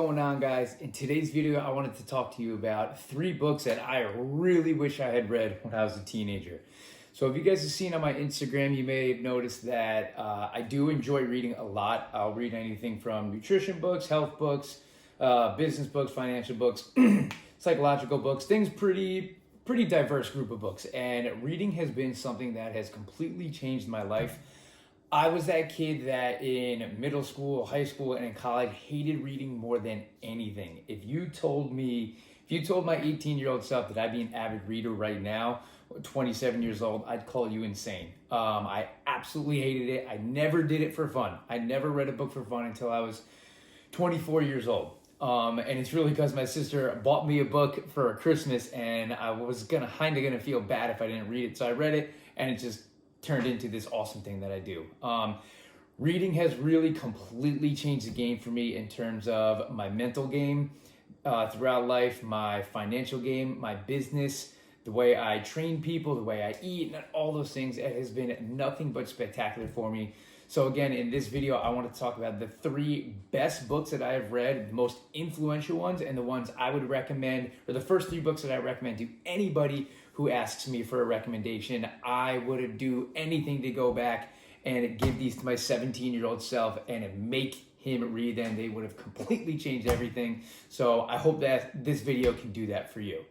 going on, guys? In today's video, I wanted to talk to you about 3 books that I really wish I had read when I was a teenager. So if you guys have seen on my Instagram, you may have noticed that I do enjoy reading a lot. I'll read anything from nutrition books, health books, business books, financial books, psychological books, things pretty diverse group of books. And reading has been something that has completely changed my life. I was that kid that in middle school, high school, and in college hated reading more than anything. If you told my 18-year-old self that I'd be an avid reader right now, 27 years old, I'd call you insane. I absolutely hated it. I never did it for fun. I never read a book for fun until I was 24 years old. And it's really because my sister bought me a book for Christmas, and I was kind of gonna feel bad if I didn't read it. So I read it, and it just turned into this awesome thing that I do. Reading has really completely changed the game for me in terms of my mental game throughout life, my financial game, my business, the way I train people, the way I eat, and all those things. It has been nothing but spectacular for me. So again, in this video, I want to talk about the 3 best books that I have read, the most influential ones, and the ones I would recommend, or the first 3 books that I recommend to anybody who asks me for a recommendation. I would do anything to go back and give these to my 17-year-old self and make him read them. They would have completely changed everything. So I hope that this video can do that for you.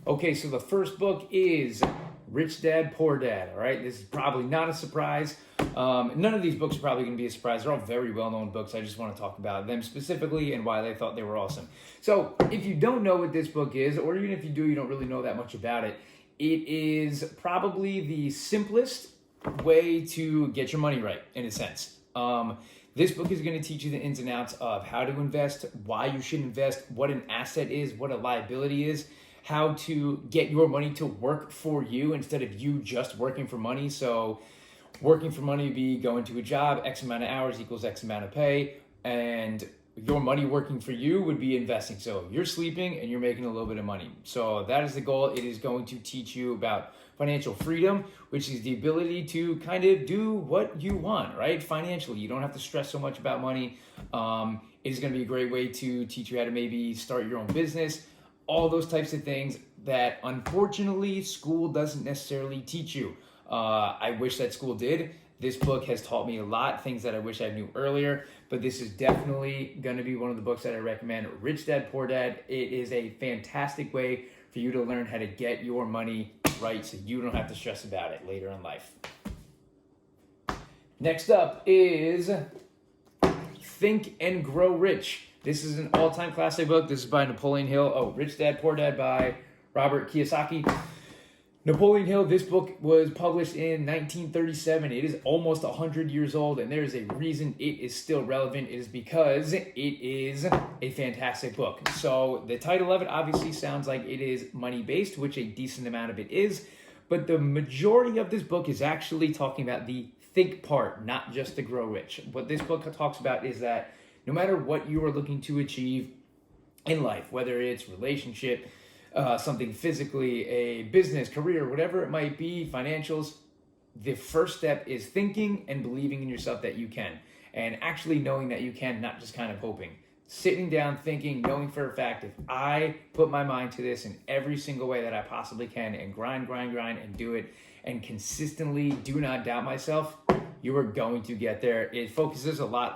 Okay, so the first book is Rich Dad, Poor Dad. All right, this is probably not a surprise. None of these books are probably going to be a surprise. They're all very well-known books. I just want to talk about them specifically and why they thought they were awesome. So if you don't know what this book is, or even if you do, you don't really know that much about it, it is probably the simplest way to get your money right, in a sense. This book is going to teach you the ins and outs of how to invest, why you should invest, what an asset is, what a liability is, how to get your money to work for you instead of you just working for money. So working for money would be going to a job, X amount of hours equals X amount of pay, and your money working for you would be investing. So you're sleeping and you're making a little bit of money. So that is the goal. It is going to teach you about financial freedom, which is the ability to kind of do what you want, right? Financially, you don't have to stress so much about money. It is going to be a great way to teach you how to maybe start your own business, all those types of things that unfortunately school doesn't necessarily teach you. I wish that school did. This book has taught me a lot, things that I wish I knew earlier, but this is definitely going to be one of the books that I recommend. Rich Dad, Poor Dad. It is a fantastic way for you to learn how to get your money right so you don't have to stress about it later in life. Next up is Think and Grow Rich. This is an all-time classic book. This is by Napoleon Hill. Oh, Rich Dad, Poor Dad by Robert Kiyosaki. Napoleon Hill, this book was published in 1937. It is almost 100 years old, and there is a reason it is still relevant. It is because it is a fantastic book. So the title of it obviously sounds like it is money-based, which a decent amount of it is, but the majority of this book is actually talking about the think part, not just the grow rich. What this book talks about is that no matter what you are looking to achieve in life, whether it's relationship, something physically, a business, career, whatever it might be, financials, the first step is thinking and believing in yourself that you can, and actually knowing that you can, not just kind of hoping. Sitting down, thinking, knowing for a fact, if I put my mind to this in every single way that I possibly can and grind, and do it, and consistently do not doubt myself, you are going to get there. It focuses a lot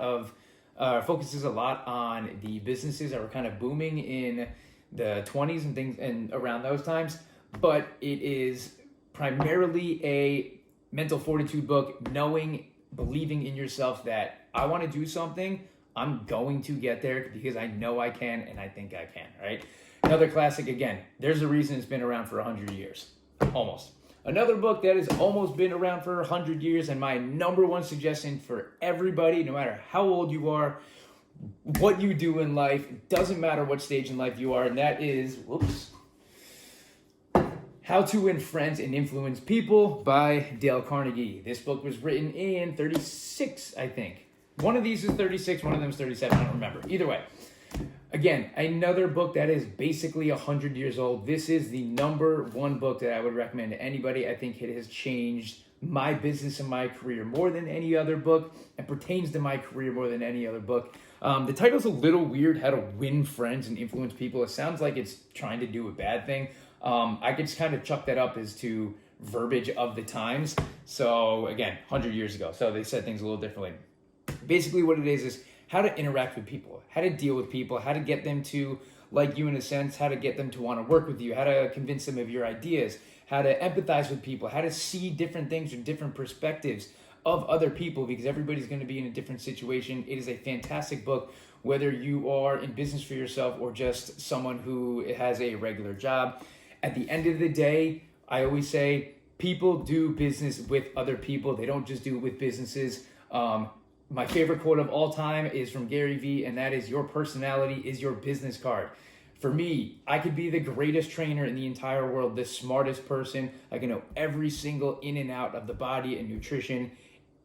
on the businesses that were kind of booming in the 20s and things and around those times, but it is primarily a mental fortitude book, believing in yourself that I want to do something, I'm going to get there because I know I can and I think I can, right? Another classic, again, there's a reason it's been around for 100 years, almost. Another book that has almost been around for 100 years, and my number one suggestion for everybody, no matter how old you are, what you do in life, it doesn't matter what stage in life you are, and that is, How to Win Friends and Influence People by Dale Carnegie. This book was written in 36, I think. One of these is 36, one of them is 37, I don't remember. Either way, again, another book that is basically 100 years old. This is the number one book that I would recommend to anybody. I think it has changed my business and my career more than any other book, and pertains to my career more than any other book. The title's a little weird, How to Win Friends and Influence People. It sounds like it's trying to do a bad thing. I could just kind of chuck that up as to verbiage of the times. So again, 100 years ago. So they said things a little differently. Basically what it is how to interact with people, how to deal with people, how to get them to like you in a sense, how to get them to want to work with you, how to convince them of your ideas, how to empathize with people, how to see different things from different perspectives of other people, because everybody's going to be in a different situation. It is a fantastic book, whether you are in business for yourself or just someone who has a regular job. At the end of the day, I always say people do business with other people. They don't just do it with businesses. My favorite quote of all time is from Gary Vee, and that is, your personality is your business card. For me, I could be the greatest trainer in the entire world, the smartest person. I can know every single in and out of the body and nutrition.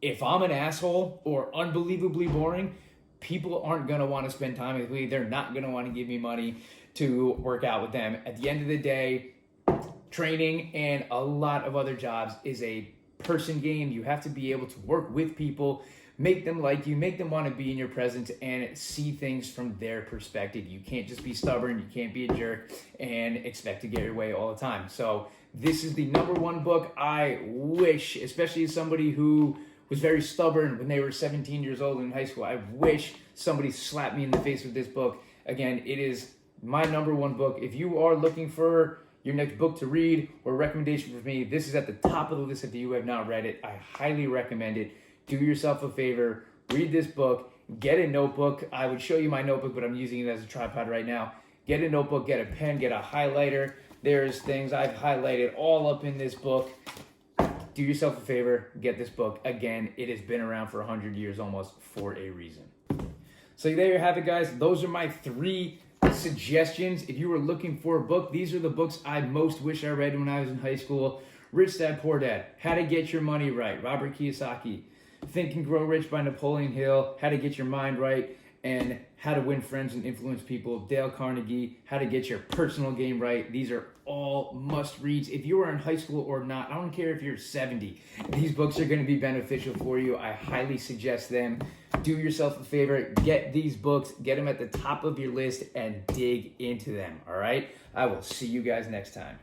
If I'm an asshole or unbelievably boring, people aren't going to want to spend time with me. They're not going to want to give me money to work out with them. At the end of the day, training and a lot of other jobs is a person game. You have to be able to work with people, make them like you, make them want to be in your presence, and see things from their perspective. You can't just be stubborn, you can't be a jerk and expect to get your way all the time. So this is the #1 book. I wish, especially as somebody who was very stubborn when they were 17 years old in high school, I wish somebody slapped me in the face with this book. Again, it is my #1 book. If you are looking for your next book to read or recommendation for me, this is at the top of the list. If you have not read it, I highly recommend it. Do yourself a favor, read this book, get a notebook. I would show you my notebook, but I'm using it as a tripod right now. Get a notebook, get a pen, get a highlighter. There's things I've highlighted all up in this book. Do yourself a favor, get this book. Again, it has been around for 100 years almost for a reason. So there you have it, guys. Those are my 3 suggestions. If you were looking for a book, these are the books I most wish I read when I was in high school. Rich Dad, Poor Dad, How to Get Your Money Right, Robert Kiyosaki. Think and Grow Rich by Napoleon Hill, How to Get Your Mind Right, and How to Win Friends and Influence People, Dale Carnegie, How to Get Your Personal Game Right. These are all must reads. If you are in high school or not, I don't care if you're 70. These books are going to be beneficial for you. I highly suggest them. Do yourself a favor, get these books, get them at the top of your list, and dig into them, all right? I will see you guys next time.